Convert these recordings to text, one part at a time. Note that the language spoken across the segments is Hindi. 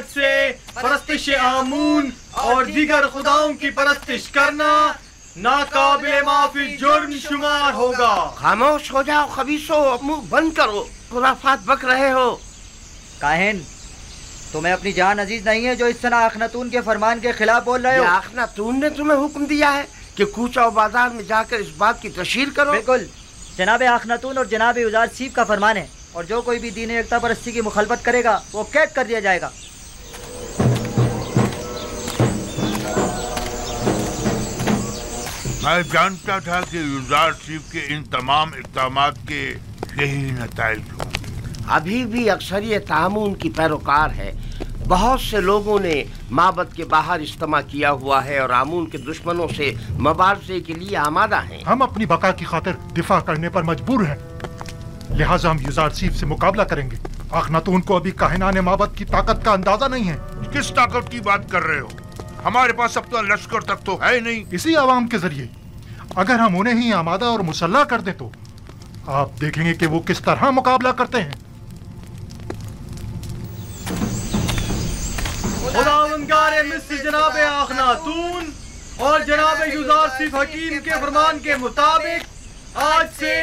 से परस्तिश आमून और दीगर खुदाओं की परस्तिश करना नाकाबिले माफी जुर्म शुमार होगा। खामोश हो जाओ खबीसो, मुंह बंद करो, खुराफात बक रहे हो। काहिन, तुम्हें अपनी जान अजीज नहीं है जो इस तरह अखनातून के फरमान के खिलाफ बोल रहे हो? अखनातून ने तुम्हें हुक्म दिया है कि कूचा बाजार में जाकर इस बात की तशहीर करो? बिल्कुल, जनाब अखनातून और जनाब उजार सीफ का फरमान है, और जो कोई भी दीन एकता परस्ती की मुखालफत करेगा वो कैद कर दिया जाएगा। मैं जानता था कि उजार सीफ के इन तमाम इक़दामात के यही नताइज होंगे। अभी भी अक्सरियत आमून की पैरोकार है। बहुत से लोगों ने माबद के बाहर इज्तिमा किया हुआ है और आमून के दुश्मनों से मुबारज़े के लिए आमादा हैं। हम अपनी बका की खातिर दिफा करने पर मजबूर हैं, लिहाजा हम युजार सीफ से मुकाबला करेंगे। अखनातून को अभी काहिनाने माबद की ताकत का अंदाजा नहीं है। किस ताकत की बात कर रहे हो? हमारे पास अब तो लश्कर तक तो है नहीं। इसी आवाम के जरिए अगर हम उन्हें ही आमादा और मुसल्ला कर दें तो आप देखेंगे कि वो किस तरह मुकाबला करते हैं। खुदावंदगारे मिस्र जनाब अखनातून और जनाब युजार सीफ हकीम के फरमान के मुताबिक आज से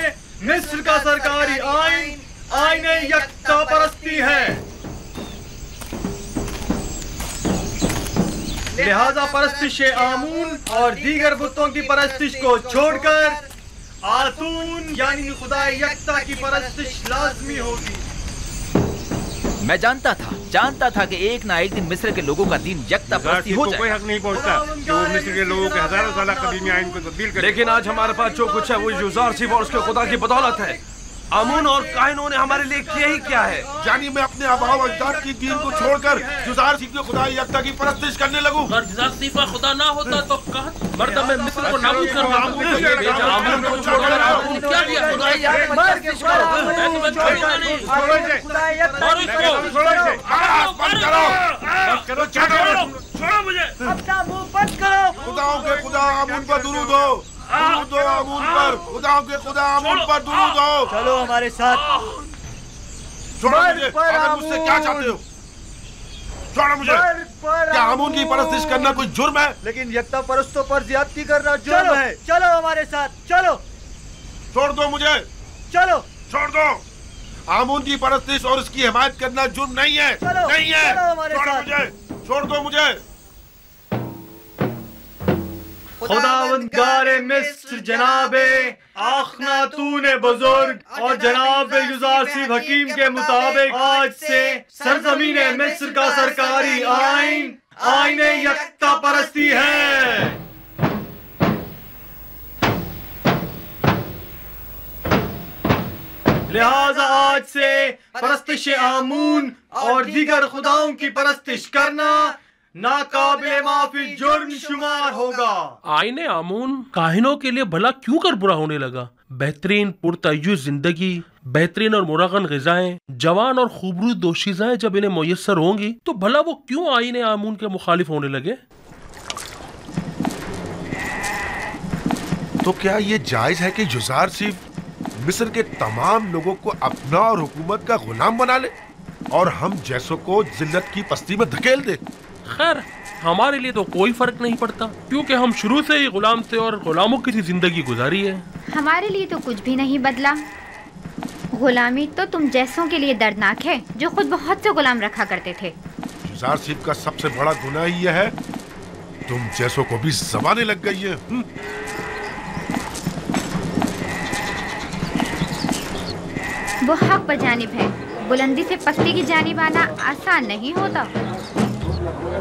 मिस्र का सरकारी आइन आईने यकता परस्ती है। लिहाजा परस्तिश आमून और दीगर बुतों की परस्तिश को छोड़कर आतून यानी खुदा यकता की परस्तिश लाजमी होगी। मैं जानता था कि एक ना एक दिन मिस्र के लोगों का दीन यकता परस्ती हो जाएगा। कोई हक नहीं पहुंचता कि वो मिस्र के लोगों के हजारों साल कदीमी आइन को तब्दील करे। लेकिन आज हमारे पास जो कुछ है वो युजार सीफ और उसके खुदा की बदौलत है। आमून और काहिनों ने हमारे लिए किया ही क्या है? यानी मैं अपने आबाओ अजदाद की दीन को छोड़कर युजार सीफ के खुदा यकता की परस्तिश करने लगूं। अगर युजार सीफ का खुदा ना होता तो मर्द में मिस्र को नाबूद करना। आमून को छोड़कर आमून क्या किया? खुदा यकता मर के छोड़ो। मैं तुम्हें छोड़ूंगा नहीं। खुदा यकता और इसको बंद करो, छोड़ो मुझे। अपना मुंह बंद करो। खुदाओं के खुदा आमून पर दुरूद हो, दुरूद हो आमून पर। खुदाओं के खुदा आमून पर दुरूद हो। चलो हमारे साथ। छोड़ो मुझे। अगर मुझसे क्या चाहते हो? छोड़ो मुझे। क्या आमून की परस्तिश करना कोई जुर्म है? लेकिन यकता परस्तों पर ज्यादती करना जुर्म है। चलो हमारे साथ, चलो। छोड़ दो मुझे। चलो छोड़ दो। आमून की परस्तिश और उसकी हिमायत करना जुर्म नहीं है। नहीं है। छोड़ो मुझे। छोड़ दो मुझे। खुदावंदगारे मिस्र जनाबे अखनातून बुजुर्ग और जनाब युजार सीफ हकीम के मुताबिक आज से सरजमीन मिस्र का सरकारी आइन आईने यकता परस्ती है। लिहाजा आज से परस्तिश आमून और दीगर खुदाओं की परस्तिश करना नाकाबिले माफी जुर्म शुमार होगा। आईने आमून काहिनों के लिए भला क्यों कर बुरा होने लगा? बेहतरीन पुरतय्युज जिंदगी, बेहतरीन और मुरगन ग़िज़ाएं, जवान और खूबसूरत दोशीज़ाएं जब इन्हें मुयस्सर होंगी तो भला वो क्यों आईने आमून के मुखालिफ होने लगे? तो क्या ये जायज है कि युजार सीफ मिस्र के तमाम लोगों को अपना और हुकूमत का गुलाम बना ले और हम जैसों को जिल्लत की पस्ती में धकेल दे? खैर, हमारे लिए तो कोई फर्क नहीं पड़ता क्योंकि हम शुरू से ही गुलाम थे और गुलामों की सी जिंदगी गुजारी है। हमारे लिए तो कुछ भी नहीं बदला। गुलामी तो तुम जैसों के लिए दर्दनाक है जो खुद बहुत से गुलाम रखा करते थे। युजार सीफ का सबसे बड़ा गुनाह यह है तुम जैसों को भी ज़बानें लग गई है। वो हक पर जानिब है, बुलंदी से पस्ती की जानिब आना आसान नहीं होता।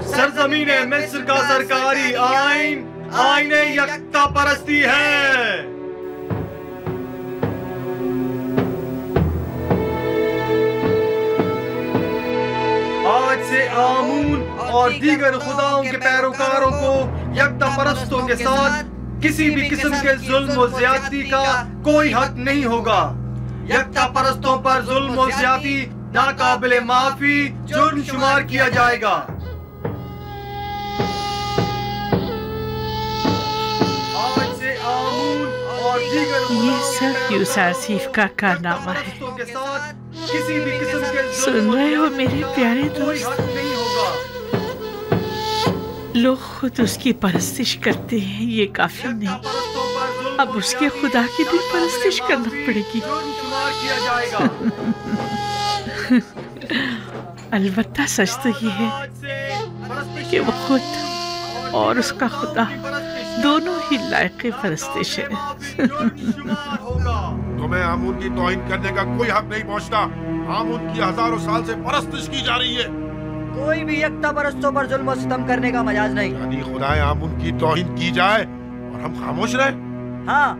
सरजमीन मिस्र का सरकारी आइन आईने यकता परस्ती है। आज से आमून और दीगर खुदाओं के पैरोकारों को यकता परस्तों के साथ किसी भी किस्म के जुल्म और ज्यादती का कोई हक नहीं होगा। यकता परस्तों पर जुल्म और ज्यादती नाकाबिले माफी जुर्म शुमार किया जाएगा। ये सब युजार सीफ का कारनामा है। किसी भी किस्म के सुन रहे हो मेरे प्यारे दोस्त? नहीं होगा। लोग खुद उसकी परस्तिश करते हैं, ये काफी नहीं, अब उसके खुदा की भी परस्तिश करना पड़ेगी। अलबत्ता सच तो ये है कि वो खुद और उसका खुदा दोनों ही लायक परस्तिश है। तुम्हें आमून की तौहीन करने का कोई हक नहीं पहुंचता। आमून की हजारों साल से परस्तिश की जा रही है। कोई भी यकता परस्तों पर जुल्म और सितम करने का मजाज नहीं। यानी खुदाए आमून की तौहीन की जाए और हम खामोश रहे? हाँ,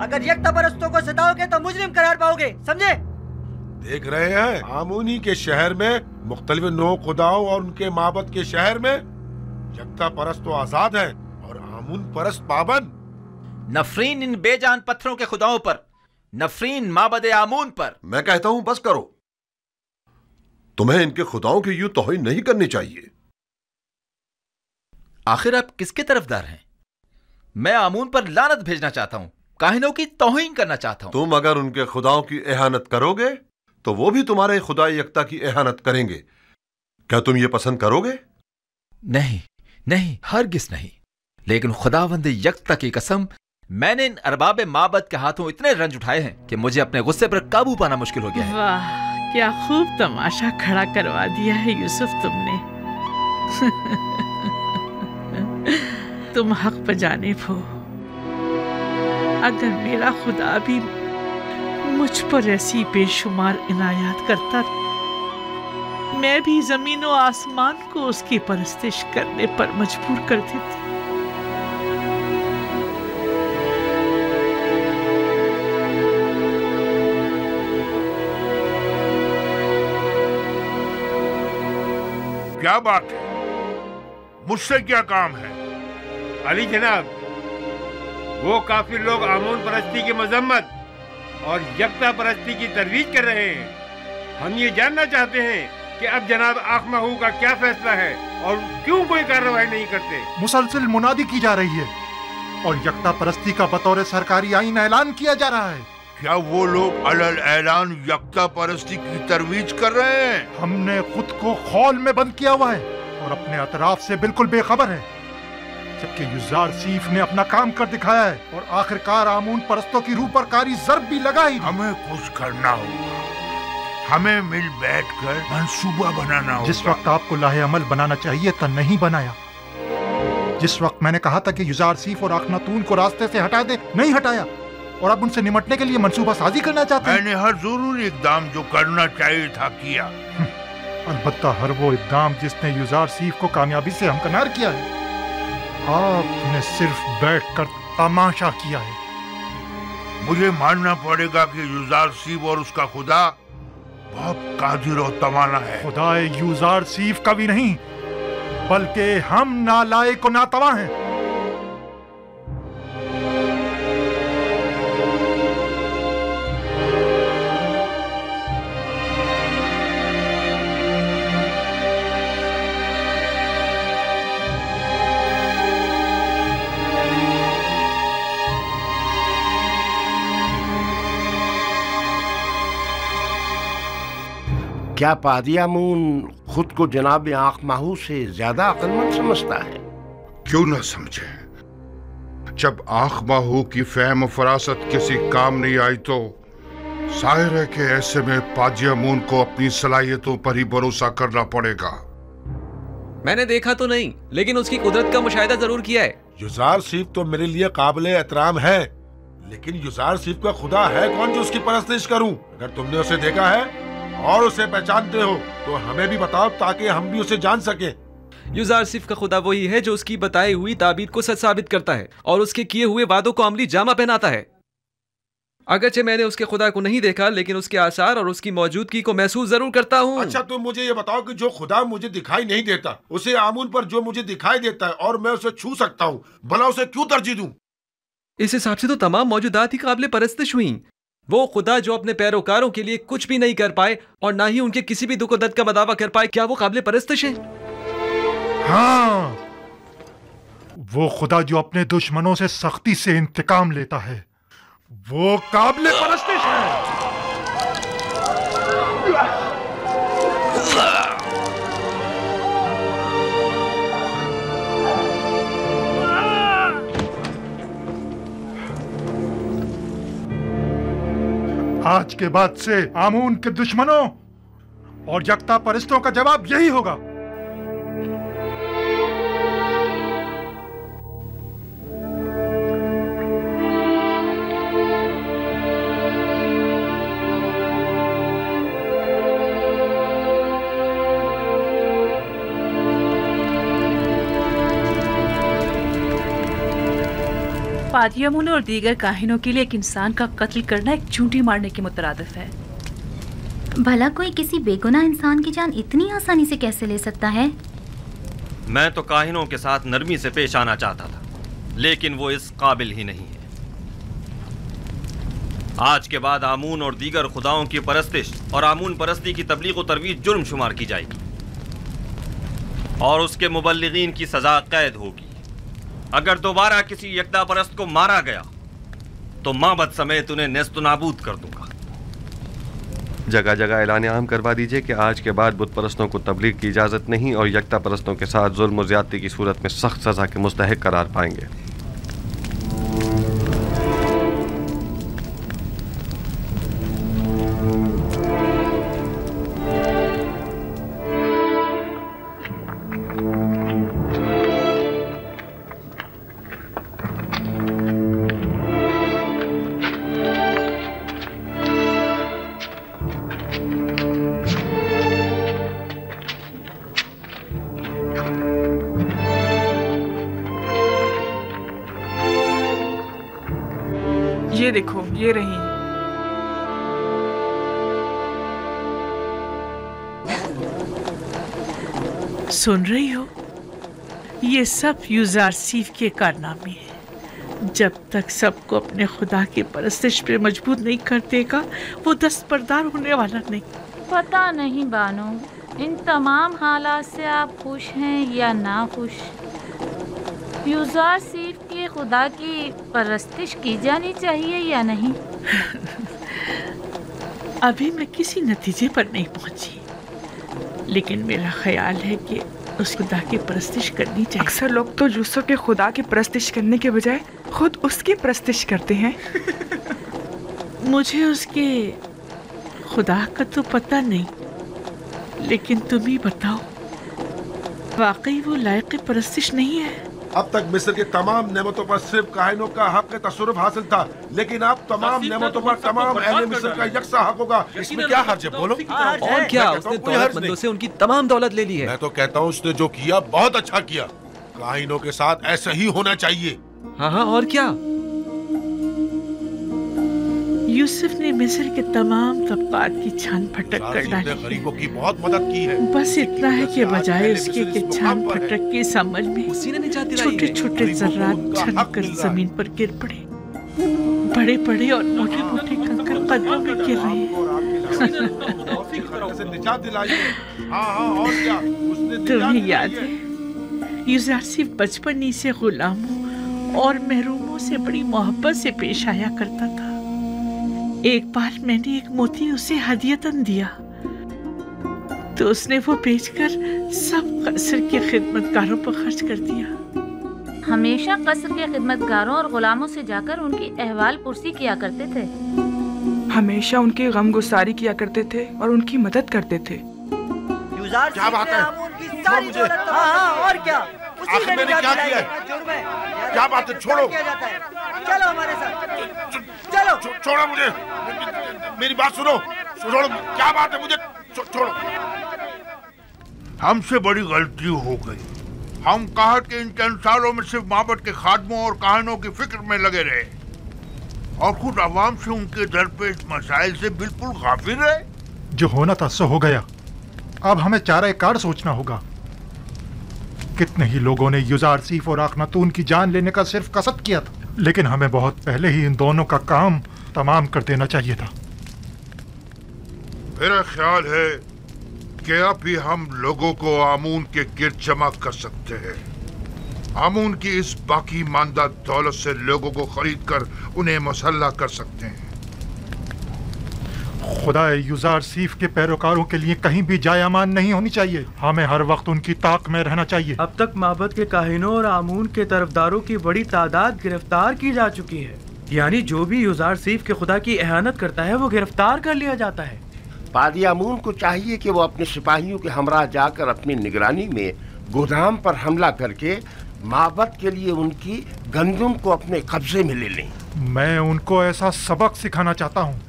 अगर यकता परस्तों को सताओगे तो मुजरिम करार पाओगे, समझे? देख रहे हैं, आमूनी के शहर में मुख्तलिफ नौ खुदाओं और उनके माबद के शहर में यकता परस्त तो आजाद है और आमून परस्त पाबंद। नफरीन इन बेजान पत्थरों के खुदाओं पर, नफरीन माबद आमून पर। मैं कहता हूं बस करो, तुम्हें इनके खुदाओं की यूं तौहीन नहीं करनी चाहिए। आखिर आप किसके तरफदार हैं? मैं आमून पर लानत भेजना चाहता हूं, काहिनों की तौहीन करना चाहता हूं। तुम अगर उनके खुदाओं की एहानत करोगे तो वो भी तुम्हारे खुदा यकता की एहानत करेंगे। क्या तुम ये पसंद करोगे? नहीं नहीं, हरगिज नहीं। लेकिन खुदावंद यकता की कसम, मैंने इन अरबाब माबद के हाथों इतने रंज उठाए हैं कि मुझे अपने गुस्से पर काबू पाना मुश्किल हो गया है। वाह, क्या खूब तमाशा खड़ा करवा दिया है यूसुफ तुमने। तुम हक पर जानिब हो। अगर मेरा खुदा भी मुझ पर ऐसी बेशुमार इनायत करता, मैं भी जमीन और आसमान को उसकी परस्तिश करने पर मजबूर कर देती। क्या बात है? मुझसे क्या काम है? अली जनाब, वो काफिर लोग आमून परस्ती की मजम्मत और यकता परस्ती की तरवीज कर रहे हैं। हम ये जानना चाहते हैं कि अब जनाब आखमाहू का क्या फैसला है और क्यों कोई कार्रवाई नहीं करते। मुसलसल मुनादी की जा रही है और यकता परस्ती का बतौर सरकारी आईन ऐलान किया जा रहा है। क्या वो लोग अलल ऐलान यकता परस्ती की तरवीज कर रहे हैं? हमने खुद को खौल में बंद किया हुआ है और अपने अतराफ से बिल्कुल बेखबर है, जबकि युजार सीफ ने अपना काम कर दिखाया है और आखिरकार आमून परस्तों की रूह पर कारी ज़र्ब भी लगाई। हमें कुछ करना होगा, हमें मिल बैठकर मंसूबा बनाना होगा। जिस वक्त आपको लाहे अमल बनाना चाहिए था नहीं बनाया, जिस वक्त मैंने कहा था कि युजार सीफ और अखनातून को रास्ते से हटा दे नहीं हटाया, और अब उनसे निमटने के लिए मंसूबा साजी करना चाहते हैं। मैंने हर जरूरी इकदाम जो करना चाहिए था किया। अलबत्ता हर वो इकदाम जिसने युजार सीफ को कामयाबी से हमकनार किया है, आपने सिर्फ बैठकर तमाशा किया है। मुझे मानना पड़ेगा कि युजार सीफ और उसका खुदा बहुत कादिर और तवाना है। खुदाए युजार सीफ का भी नहीं, बल्कि हम नालायक और नातवा हैं। क्या पादी आमून खुद को जनाब आखमाहू से ज्यादा अक्लमंद समझता है? क्यों न समझे। जब आखमाहू की फहम फरासत किसी काम नहीं आई तो जाहिर है कि ऐसे में पादी आमून को अपनी सलाहियतों पर ही भरोसा करना पड़ेगा। मैंने देखा तो नहीं, लेकिन उसकी कुदरत का मुशाहिदा जरूर किया है। युजार सीफ तो मेरे लिए काबिल एहतराम है, लेकिन युजार सीफ का खुदा है कौन जो उसकी परस्तिश करूं? अगर तुमने उसे देखा है और उसे पहचानते हो तो हमें भी बताओ ताकि हम भी उसे जान सके। युजार सिफ का खुदा वही है जो उसकी बताई हुई ताबीर को सच साबित करता है और उसके किए हुए वादों को अमली जामा पहनाता है। अगरचे मैंने उसके खुदा को नहीं देखा, लेकिन उसके आसार और उसकी मौजूदगी को महसूस जरूर करता हूँ। अच्छा, तुम मुझे ये बताओ कि जो खुदा मुझे दिखाई नहीं देता, उसे आमून पर जो मुझे दिखाई देता है और मैं उसे छू सकता हूँ, भला उसे क्यों तरजीह दूं? इस हिसाब से तो तमाम मौजूदात ही काबिल परस्तिश हुई। वो खुदा जो अपने पैरोकारों के लिए कुछ भी नहीं कर पाए और ना ही उनके किसी भी दुख दर्द का मदावा कर पाए, क्या वो काबिल परस्तिश है? हाँ, वो खुदा जो अपने दुश्मनों से सख्ती से इंतकाम लेता है, वो काबिल परस्तिश है। आज के बाद से आमून के दुश्मनों और यकता परस्तों का जवाब यही होगा। पादियामून और दीगर काहिनों के लिए एक इंसान का कत्ल करना एक चूंटी मारने के मुतरादिफ है। भला कोई किसी बेगुनाह इंसान की जान इतनी आसानी से कैसे ले सकता है? मैं तो काहिनों के साथ नरमी से पेश आना चाहता था, लेकिन वो इस काबिल ही नहीं है। आज के बाद आमून और दीगर खुदाओं की परस्तिश और आमून परस्ती की तबलीग और तरवीज जुर्म शुमार की जाएगी और उसके मुबल्लिगीन की सजा कैद होगी। अगर दोबारा किसी यकता परस्त को मारा गया तो माबद समेत उन्हें नेस्त नाबूद कर दूंगा। जगह जगह ऐलान आम करवा दीजिए कि आज के बाद बुत परस्तों को तबलीग की इजाज़त नहीं और यकता परस्तों के साथ जुल्म और ज़्यादती की सूरत में सख्त सज़ा के मुस्तहिक करार पाएंगे। ये देखो, ये रही। सुन रही हो? ये सब युजारसीफ के कारनामे हैं। जब तक सबको अपने खुदा की परस्तिश पे मजबूर नहीं कर देगा, वो दस्तबरदार होने वाला नहीं। पता नहीं बानो, इन तमाम हालात से आप खुश हैं या ना खुश? युजारसीफ के खुदा की परस्तिश की जानी चाहिए या नहीं? अभी मैं किसी नतीजे पर नहीं पहुंची, लेकिन मेरा ख्याल है कि उस खुदा की परस्तिश करनी चाहिए। अक्सर लोग तो यूसुफ के खुदा की परस्तिश करने के बजाय खुद उसकी परस्तिश करते हैं। मुझे उसके खुदा का तो पता नहीं, लेकिन तुम ही बताओ, वाकई वो लायक परस्तिश नहीं है? अब तक मिस्र के तमाम नेमतों पर सिर्फ काहिनों का हक तसरुफ हासिल था, लेकिन अब तमाम नेमतों पर तमाम अहले मिस्र का यकसा हक होगा। इसमें क्या हर्ज है? बोलो। और क्या, उसने दौलतमंदों से उनकी तमाम दौलत ले ली है। मैं तो कहता हूँ उसने जो किया बहुत अच्छा किया। काहिनों के साथ ऐसा ही होना चाहिए। हाँ हाँ, और क्या? यूसुफ ने मिस्र के तमाम तबकात की छान फटक कर डाली। गरीबों की बहुत मदद की है। बस इतना है कि बजाय उसके कि छान फटक के समझ में छोटे छोटे जर्रात छनकर जमीन पर गिर पड़े। बड़े बड़े और मोटे मोटे कंकर कदमों में गिर रहे हैं। तुम्हें याद है, युजारसीफ बचपन ही से गुलामों और महरूमों से बड़ी मोहब्बत से पेश आया करता था। एक बार मैंने एक मोती उसे हदियतन दिया तो उसने वो बेचकर सब कसर के खिदमतगारों पर खर्च कर दिया। हमेशा कसर के खिदमतगारों और गुलामों से जाकर उनकी अहवाल पुरसी किया करते थे। हमेशा उनकी गम गुसारी किया करते थे और उनकी मदद करते थे। क्या बात है? छोड़ो मुझे। हाँ, और क्या? आखिर मैंने क्या किया है? क्या बात है? छोड़ो। चलो हमारे साथ। चलो। छोड़ो मुझे। मेरी बात सुनो। छोड़ो। क्या बात है? मुझे छोड़ो। हमसे बड़ी गलती हो गई। हम कहत के इन चंद सालों में सिर्फ माबद के खादमों और काहिनों की फिक्र में लगे रहे और खुद अवाम से उनके दरपेश मसाइल से बिल्कुल गाफिल रहे। जो होना था सो हो गया। अब हमें चारा कार सोचना होगा। कितने ही लोगों ने युजारसीफ और आखनातून की जान लेने का सिर्फ कसद किया था, लेकिन हमें बहुत पहले ही इन दोनों का काम तमाम कर देना चाहिए था। मेरा ख्याल है कि अब भी हम लोगों को आमून के गिर्द जमा कर सकते हैं। आमून की इस बाकी मानदा दौलत से लोगों को खरीद कर उन्हें मुसल्लह कर सकते हैं। खुदा युजारसीफ के पैरोकारों के लिए कहीं भी जाय अमान नहीं होनी चाहिए। हमें हर वक्त उनकी ताक में रहना चाहिए। अब तक माबद के काहिनों और आमून के तरफदारों की बड़ी तादाद गिरफ्तार की जा चुकी है। यानी जो भी युजार सीफ के खुदा की एहानत करता है वो गिरफ्तार कर लिया जाता है। पादी आमून को चाहिए कि वो अपने सिपाहियों के हमरा जाकर अपनी निगरानी में गोदाम पर हमला करके माबद के लिए उनकी गंदुम को अपने कब्जे में ले लें। मैं उनको ऐसा सबक सिखाना चाहता हूँ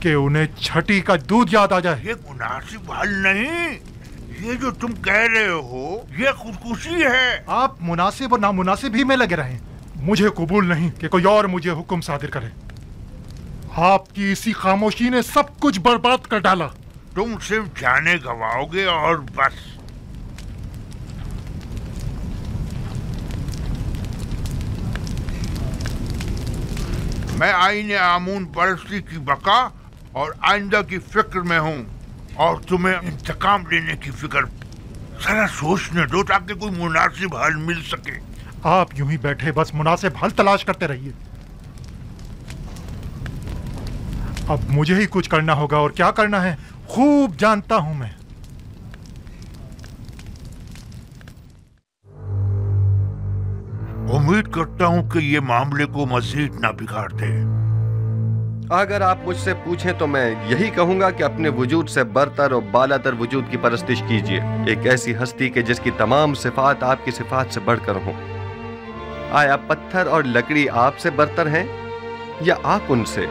कि उन्हें छठी का दूध याद आ जाए। ये मुनासिब हल नहीं, ये जो तुम कह रहे हो ये खुदकुशी है। आप मुनासिब और नामुनासिब ही में लगे रहें। मुझे कबूल नहीं कि कोई और मुझे हुक्म सादिर करे। आपकी इसी खामोशी ने सब कुछ बर्बाद कर डाला। तुम सिर्फ जाने गवाओगे और बस। मैं आईने आमून परस्ती की बका और आइंदा की फिक्र में हूँ और तुम्हें इंतकाम लेने की फिक्र। जरा सोचने दो ताकि कोई मुनासिब हल मिल सके। आप यूं ही बैठे बस मुनासिब हल तलाश करते रहिए। अब मुझे ही कुछ करना होगा और क्या करना है खूब जानता हूं मैं। उम्मीद करता हूं कि ये मामले को मजीद ना बिगाड़ दे। अगर आप मुझसे पूछें तो मैं यही कहूंगा कि अपने वजूद से बरतर और बालातर वजूद की परस्तिश कीजिए, एक ऐसी हस्ती के जिसकी तमाम सिफात आपकी सिफात से बढ़कर हों। आया पत्थर और लकड़ी आपसे बरतर हैं या आप उनसे?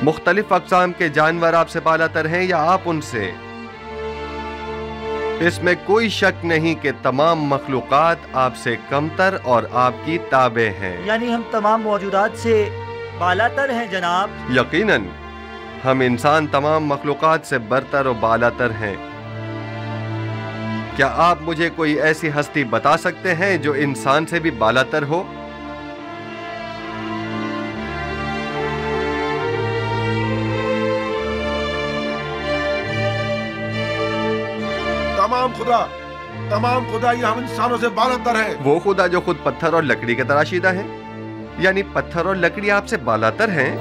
मुख्तलिफ अक़साम के जानवर आपसे बालातर हैं या आप उनसे? इसमें कोई शक नहीं कि तमाम मखलूक़ात आपसे कमतर और आपकी ताबे हैं। यानी हम तमाम मौजूदात से बालातर हैं जनाब। यकीनन हम इंसान तमाम मखलूक़ात से बरतर और बालातर हैं। क्या आप मुझे कोई ऐसी हस्ती बता सकते हैं जो इंसान से भी बालातर हो? तमाम खुदा ये हम इंसानों से बालातर है। वो खुदा जो खुद पत्थर और लकड़ी के तराशीदा है, यानी पत्थर और लकड़ी आपसे बालातर हैं।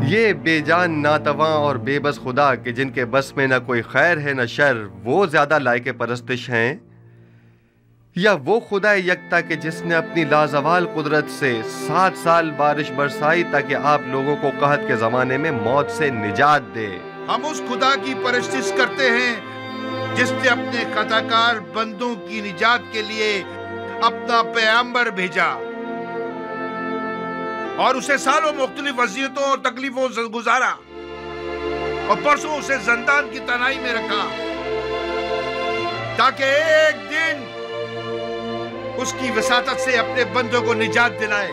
ये बेजान नातवा और बेबस खुदा कि जिनके बस में न कोई खैर है न शर, वो ज्यादा लायके परस्तिश हैं या वो खुदा यकता के जिसने अपनी लाजवाल कुदरत से 7 साल बारिश बरसाई ताकि आप लोगों को कहत के जमाने में मौत से निजात दे? हम उस खुदा की परस्तिश करते हैं जिसने अपने खताकार बंदों की निजात के लिए अपना पैगंबर भेजा और उसे सालों मुख्तलिफ अज़ियतों और तकलीफों से गुजारा और परसों उसे ज़ंदान की तनाई में रखा ताकि एक दिन उसकी वसातत से अपने बंदों को निजात दिलाए।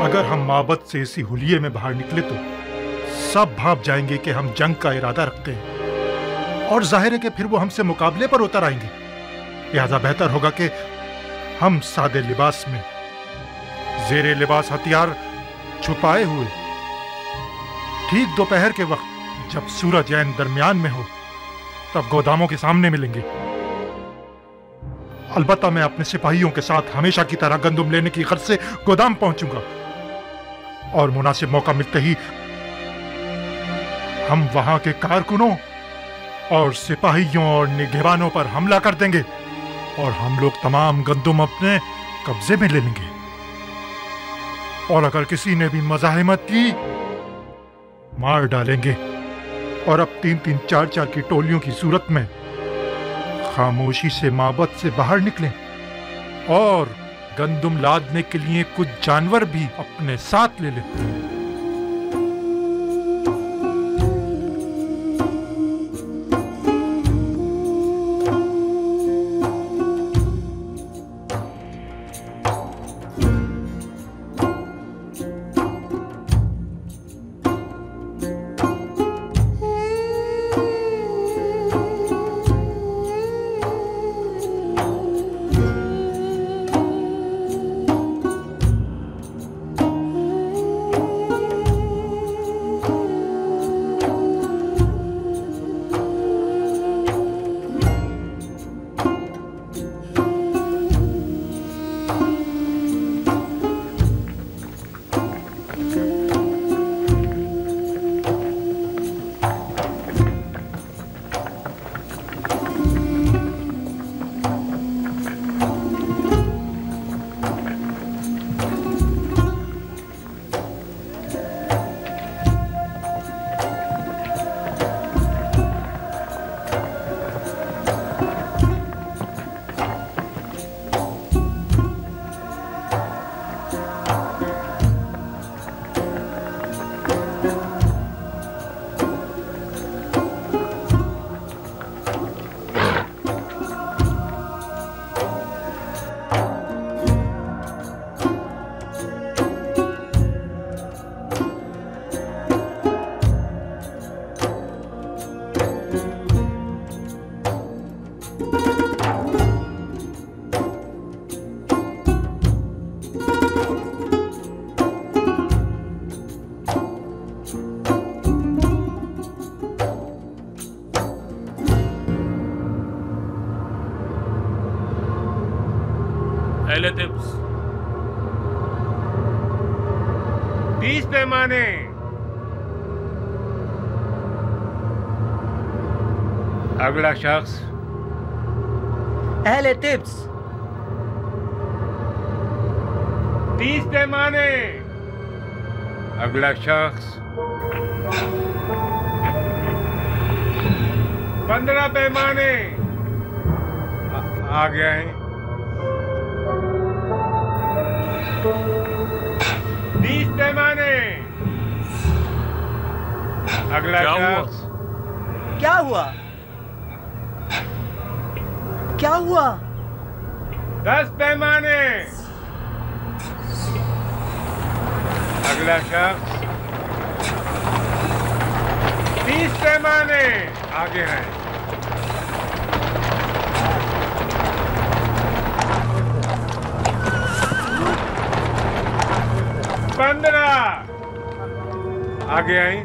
अगर हम माबद से इसी हुलिये में बाहर निकले तो सब भाप जाएंगे कि हम जंग का इरादा रखते हैं और जाहिर है कि फिर वो हमसे मुकाबले पर उतर आएंगे। लिहाजा बेहतर होगा कि हम सादे लिबास में जेरे लिबास हथियार छुपाए हुए ठीक दोपहर के वक्त जब सूरज ऐन दरमियान में हो तब गोदामों के सामने मिलेंगे। अलबत्ता मैं अपने सिपाहियों के साथ हमेशा की तरह गंदुम लेने की गर्ज से गोदाम पहुंचूंगा और मुनासिब मौका मिलते ही हम वहां के कारकुनों और सिपाहियों और निगहबानों पर हमला कर देंगे और हम लोग तमाम गंदुम अपने कब्जे में ले लेंगे। और अगर किसी ने भी मज़ाहिमत की मार डालेंगे और अब 3-3, 4-4 की टोलियों की सूरत में खामोशी से माबद से बाहर निकलें और गंदुम लादने के लिए कुछ जानवर भी अपने साथ ले लें। 20 पैमाने। अगला शख्स। अहले तिब्स। 30 पैमाने। अगला शख्स। 15 पैमाने। आ गया है। 20 पैमाने। अगला शख्स। क्या हुआ? क्या हुआ? 10 पैमाने। अगला शख्स। 30 पैमाने। आगे हैं। 15। आगे आई।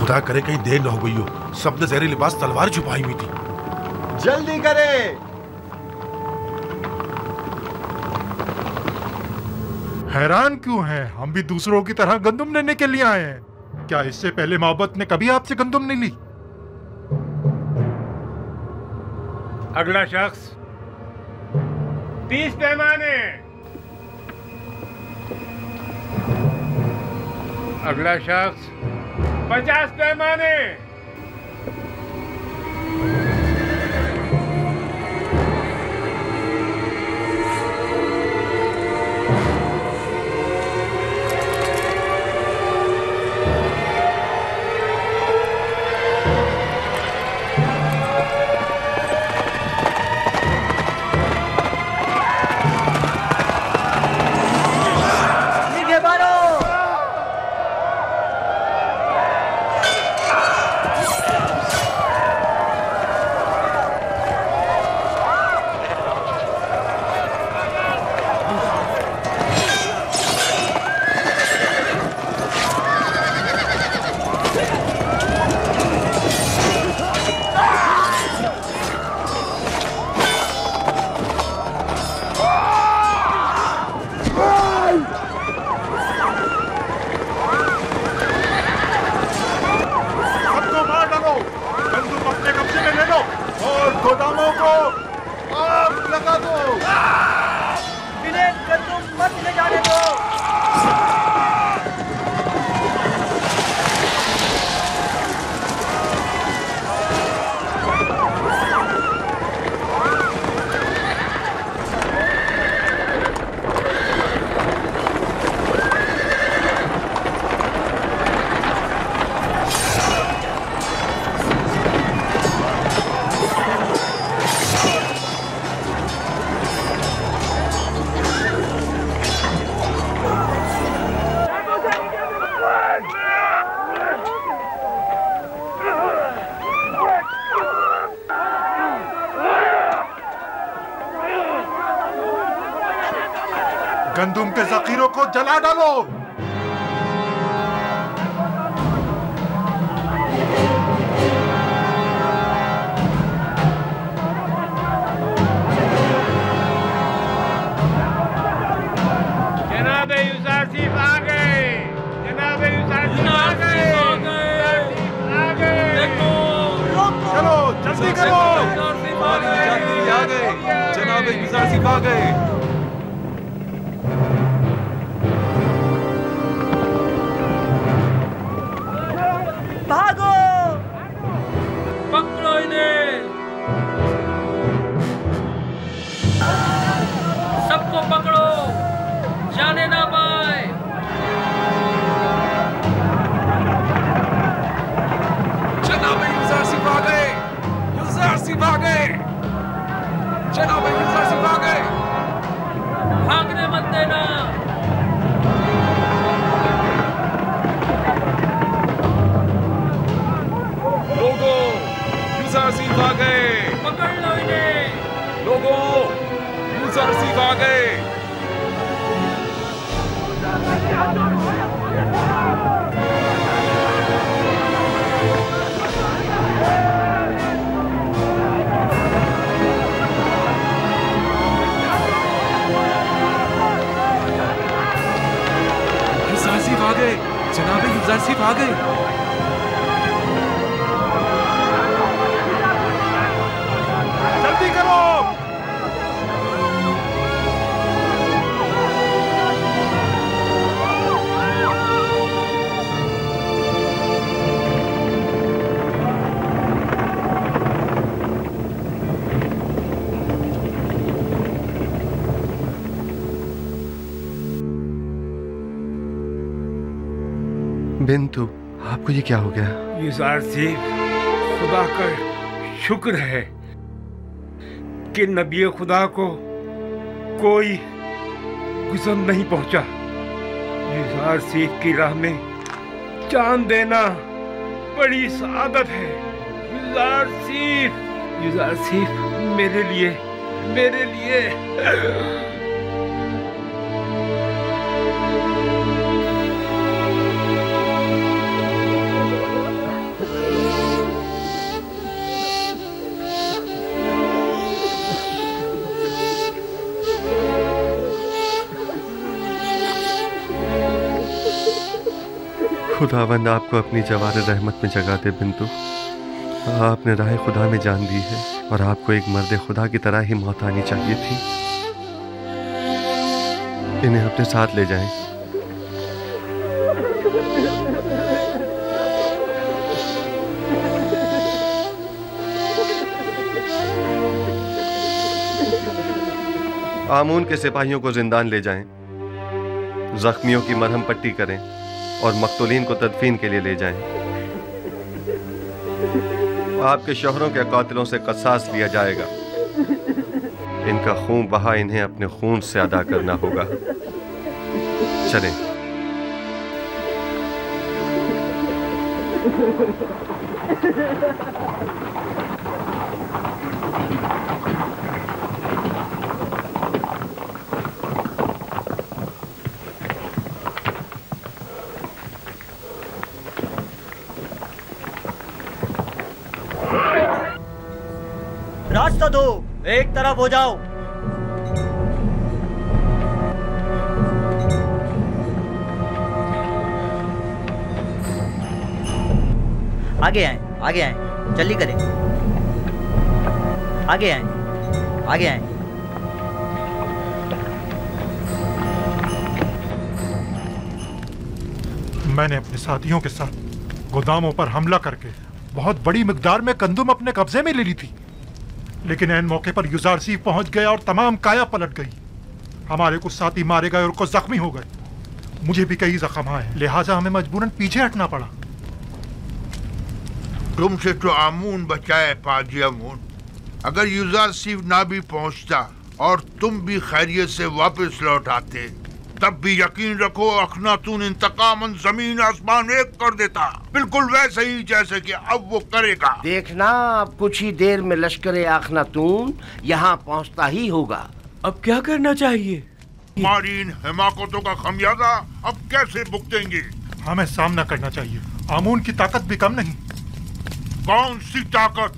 खुदा करे कहीं देर न हो गई हो। सबने जहरी लिबास तलवार छुपाई हुई थी। जल्दी करे। हैरान क्यों हैं? हम भी दूसरों की तरह गंदुम लेने के लिए आए हैं। क्या इससे पहले मोहब्बत ने कभी आपसे गंदुम नहीं ली? अगला शख्स। 30 पैमाने। अगला शख्स। 50 पैमाने। गंदुम के जखीरों को जला डालो। जनाब यूसुफ आ गए। जनाब यूसुफ आ गए। आ गए। चलो जल्दी करो। जनाब यूसुफ आ गए। गए, जनाब युज़ार सिफ आ गए। जल्दी करो। बिंतु, आपको ये क्या हो गया? युज़ार सिफ, खुदा का शुक्र है कि नबी खुदा को कोई गुज़र नहीं पहुंचा। युज़ार सिफ की राह में जान देना बड़ी सआदत है। युज़ार सिफ मेरे लिए खुदावंद आपको अपनी जवार रहमत में जगा दे बिंतु। आपने राह खुदा में जान दी है और आपको एक मर्द खुदा की तरह ही मौत आनी चाहिए थी। इन्हें अपने साथ ले जाएं। आमून के सिपाहियों को जिंदान ले जाएं, जख्मियों की मरहम पट्टी करें और मकतूलीन को तदफीन के लिए ले जाएं। आपके शोहरों के कातिलों से कसास लिया जाएगा। इनका खून बहा इन्हें अपने खून से अदा करना होगा। चलें। रास्ता दो, एक तरफ हो जाओ। आगे आए, जल्दी करें। आगे आए। मैंने अपने साथियों के साथ गोदामों पर हमला करके बहुत बड़ी मिकदार में गंदुम अपने कब्जे में ले ली थी, लेकिन ऐन मौके पर युज़ार सिफ पहुंच गया और तमाम काया पलट गई। हमारे कुछ साथी मारे गए और कुछ जख्मी हो गए। मुझे भी कई जख्म आए, लिहाजा हमें मजबूरन पीछे हटना पड़ा। तुमसे तो आमून बचाए पाजी आमून। अगर युज़ार सिफ ना भी पहुंचता और तुम भी खैरियत से वापस लौट आते, तब भी यकीन रखो अखनातून इंतकामन जमीन आसमान एक कर देता, बिल्कुल वैसे ही जैसे कि अब वो करेगा। देखना, अब कुछ ही देर में लश्कर अखनातून यहाँ पहुँचता ही होगा। अब क्या करना चाहिए? हमारी इन हिमाकतों का खमियाजा अब कैसे भुगतेंगे? हमें सामना करना चाहिए। आमून की ताकत भी कम नहीं। कौन सी ताकत?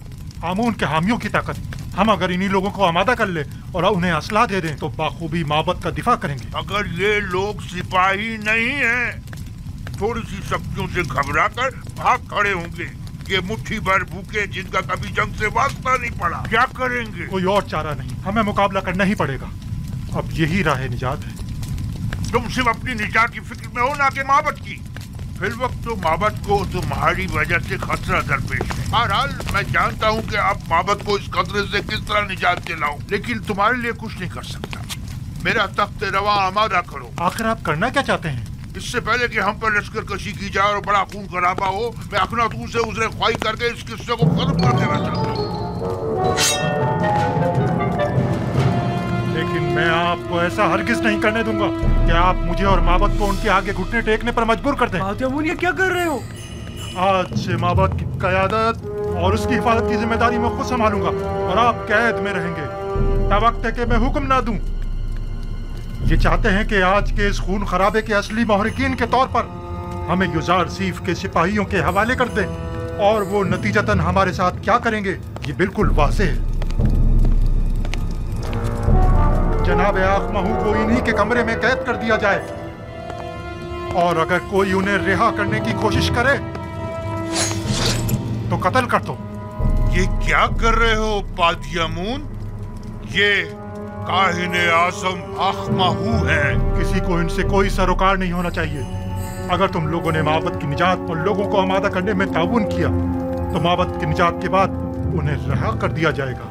आमून के हामियों की ताकत। हम अगर इन्हीं लोगों को आमादा कर ले और उन्हें असला दे दें तो बाखूबी माबद का दिफा करेंगे। अगर ये लोग सिपाही नहीं हैं, थोड़ी सी शक्तियों से घबराकर भाग खड़े होंगे। ये मुट्ठी भर भूखे जिनका कभी जंग से वास्ता नहीं पड़ा, क्या करेंगे? कोई और चारा नहीं, हमें मुकाबला करना ही पड़ेगा। अब यही राह निजात है। तुम सिर्फ अपनी निजात की फिक्र में हो, ना कि माबद की। फिर वक्त तो माबद को तुम्हारी वजह से खतरा दरपेश है। बहरहाल मैं जानता हूँ कि आप माबद को इस खतरे से किस तरह निजात दिलाऊं, लेकिन तुम्हारे लिए कुछ नहीं कर सकता। मेरा तख्त रवा आमादा करो। आखिर आप करना क्या चाहते हैं? इससे पहले कि हम पर लश्कर कशी की जाए और बड़ा खून खराबा हो, मैं अखनातून से उजरे ख्वाही करके इस किस्से को खत्म कर देना चाहता हूँ। लेकिन मैं आपको ऐसा हरगिज नहीं करने दूंगा कि आप मुझे और माबद को उनके आगे घुटने टेकने पर मजबूर कर दें। ये क्या कर रहे हो? आज से माबद की क़यादत और उसकी हिफाजत की जिम्मेदारी मैं खुद संभालूंगा और आप कैद में रहेंगे तब वक्त है कि मैं हुक्म ना दूं। ये चाहते हैं कि आज के इस खून खराबे के असली महरिकीन के तौर पर हमें युज़ार सिफ के सिपाहियों के हवाले कर दें, और वो नतीजतन हमारे साथ क्या करेंगे ये बिल्कुल वाज़ेह है। जनाब आखमहू को इन्हीं के कमरे में कैद कर दिया जाए और अगर कोई उन्हें रिहा करने की कोशिश करे तो कत्ल कर दो। ये क्या कर रहे हो पादियामून? ये काहिने आज़म आखमाहू है। किसी को इनसे कोई सरोकार नहीं होना चाहिए। अगर तुम लोगों ने माबद की निजात और लोगों को आमादा करने में ताउन किया तो माबद की निजात के बाद उन्हें रिहा कर दिया जाएगा।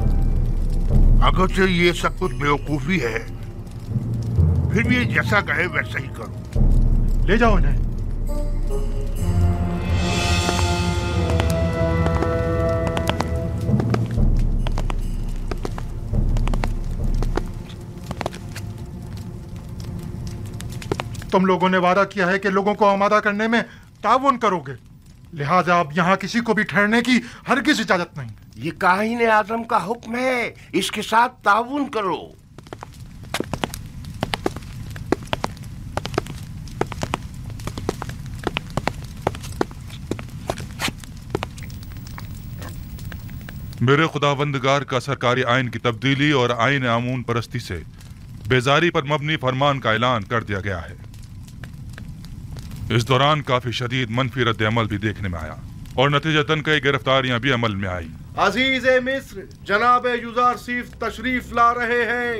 अगरचे ये सब कुछ बेवकूफी है, फिर भी जैसा कहे वैसा ही करो। ले जाओ इन्हें। तुम लोगों ने वादा किया है कि लोगों को आमादा करने में ताउन करोगे, लिहाजा अब यहाँ किसी को भी ठहरने की हरगिज़ इजाजत नहीं। ये काहिने आज़म का हुक्म है, इसके साथ ताउन करो। मेरे खुदावंदगार का सरकारी आइन की तब्दीली और आइन आमून परस्ती से बेजारी पर मबनी फरमान का ऐलान कर दिया गया है। इस दौरान काफी शदीद मनफी रद्द अमल भी देखने में आया और नतीजतन कई गिरफ्तारियां भी अमल में आई। अजीज मिस्र, जनाब यूजारसीफ तशरीफ ला रहे हैं।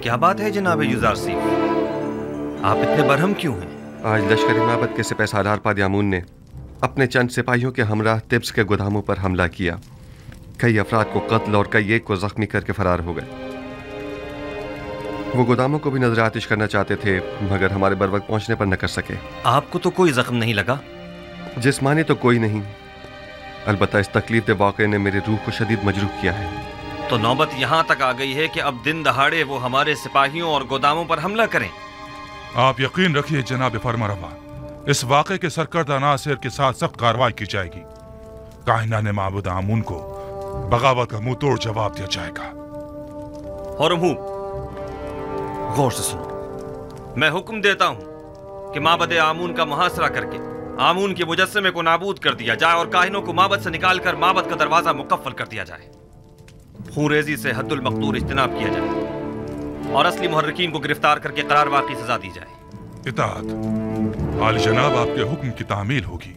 क्या बात है जनाब यूजारसीफ, आप इतने बरहम क्यों हैं? आज लश्करी माबद के सिपह सालार पादियामून ने अपने चंद सिपाहियों के हमराह तिब्स के गोदामों पर हमला किया। कई अफराद को कत्ल और कई एक को जख्मी करके फरार हो गए। वो गोदामों को भी नजर आतिश करना चाहते थे, मगर हमारे बर वक्त पहुंचने पर न कर सके। आपको तो कोई जख्म नहीं लगा? जिस्मानी तो कोई नहीं, अलबत्ता इस तकलीफ दे वाक़े ने मेरी रूह को शदीद मजरूह किया है। तो नौबत यहाँ तक आ गई है कि अब दिन दहाड़े वो हमारे सिपाहियों और गोदामों पर हमला करें। आप यकीन रखिए जनाब फरमारवा, इस वाक़े के सरकर्दा नासिर के साथ सख्त कार्रवाई की जाएगी। काहिनाने माबूद आमून को बगावत का मुंह तोड़ जवाब दिया जाएगा। गौर से सुनो, मैं हुक्म देता हूँ कि माबद आमून का मुहासरा करके आमून के मुजस्समे को नाबूद कर दिया जाए और काहिनों को माबद से निकालकर माबद का दरवाजा मुकफ्फल कर दिया जाए। खूरेजी से हद्दुल मक़दूर इज्तनाब किया जाए और असली मुहर्रिकीन को गिरफ्तार करके करार वाक़ई सजा दी जाए। इताअत आली जनाब, आपके हुक्म की तामील होगी।